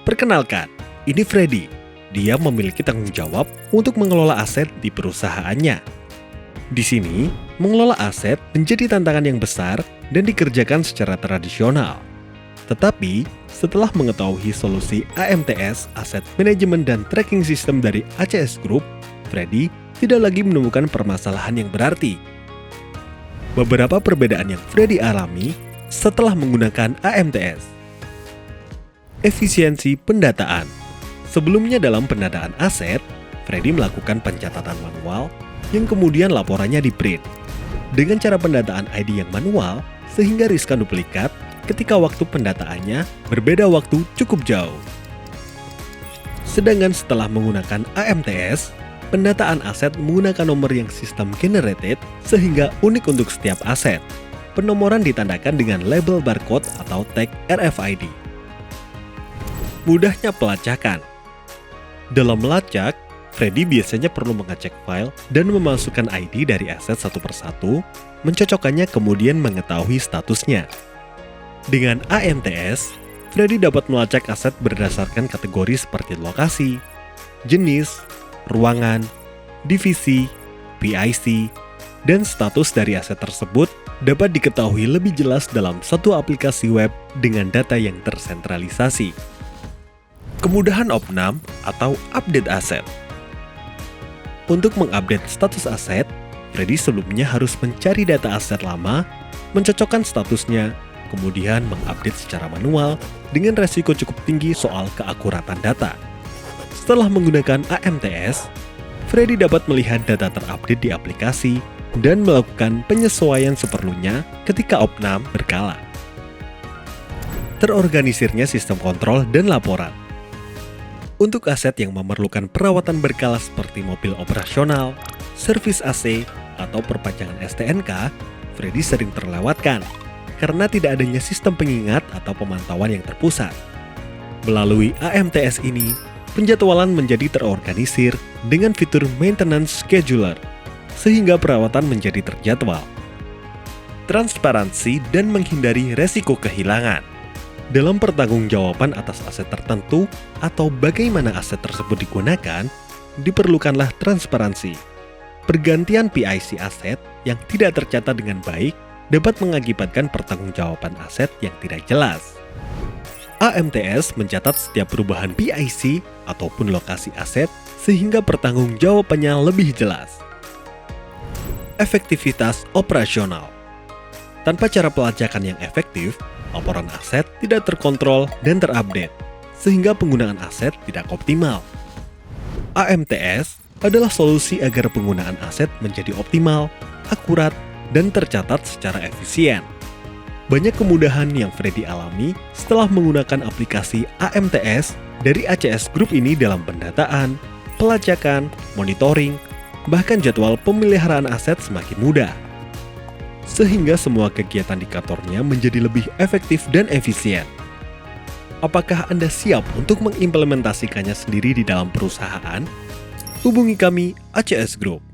Perkenalkan, ini Freddy. Dia memiliki tanggung jawab untuk mengelola aset di perusahaannya. Di sini, mengelola aset menjadi tantangan yang besar dan dikerjakan secara tradisional. Tetapi, setelah mengetahui solusi AMTS, Asset Management dan Tracking System dari ACS Group, Freddy tidak lagi menemukan permasalahan yang berarti. Beberapa perbedaan yang Freddy alami setelah menggunakan AMTS. Efisiensi pendataan. Sebelumnya dalam pendataan aset, Freddy melakukan pencatatan manual yang kemudian laporannya di-print. Dengan cara pendataan ID yang manual, sehingga riskan duplikat ketika waktu pendataannya berbeda waktu cukup jauh. Sedangkan setelah menggunakan AMTS, pendataan aset menggunakan nomor yang sistem generated sehingga unik untuk setiap aset. Penomoran ditandakan dengan label barcode atau tag RFID. Mudahnya pelacakan. Dalam melacak, Freddy biasanya perlu mengecek file dan memasukkan ID dari aset satu persatu, mencocokkannya kemudian mengetahui statusnya. Dengan AMTS, Freddy dapat melacak aset berdasarkan kategori seperti lokasi, jenis, ruangan, divisi, PIC, dan status dari aset tersebut dapat diketahui lebih jelas dalam satu aplikasi web dengan data yang tersentralisasi. Kemudahan opnam atau update aset. Untuk mengupdate status aset, Freddy sebelumnya harus mencari data aset lama, mencocokkan statusnya, kemudian mengupdate secara manual dengan resiko cukup tinggi soal keakuratan data. Setelah menggunakan AMTS, Freddy dapat melihat data terupdate di aplikasi dan melakukan penyesuaian seperlunya ketika opnam berkala. Terorganisirnya sistem kontrol dan laporan. Untuk aset yang memerlukan perawatan berkala seperti mobil operasional, servis AC, atau perpanjangan STNK, Freddy sering terlewatkan karena tidak adanya sistem pengingat atau pemantauan yang terpusat. Melalui AMTS ini, penjadwalan menjadi terorganisir dengan fitur Maintenance Scheduler, sehingga perawatan menjadi terjadwal. Transparansi dan menghindari resiko kehilangan. Dalam pertanggungjawaban atas aset tertentu atau bagaimana aset tersebut digunakan, diperlukanlah transparansi. Pergantian PIC aset yang tidak tercatat dengan baik dapat mengakibatkan pertanggungjawaban aset yang tidak jelas. AMTS mencatat setiap perubahan PIC ataupun lokasi aset sehingga pertanggungjawabannya lebih jelas. Efektivitas operasional. Tanpa cara pelacakan yang efektif, laporan aset tidak terkontrol dan terupdate, sehingga penggunaan aset tidak optimal. AMTS adalah solusi agar penggunaan aset menjadi optimal, akurat, dan tercatat secara efisien. Banyak kemudahan yang Freddy alami setelah menggunakan aplikasi AMTS dari ACS Group ini dalam pendataan, pelacakan, monitoring, bahkan jadwal pemeliharaan aset semakin mudah. Sehingga semua kegiatan di kantornya menjadi lebih efektif dan efisien. Apakah Anda siap untuk mengimplementasikannya sendiri di dalam perusahaan? Hubungi kami ACS Group.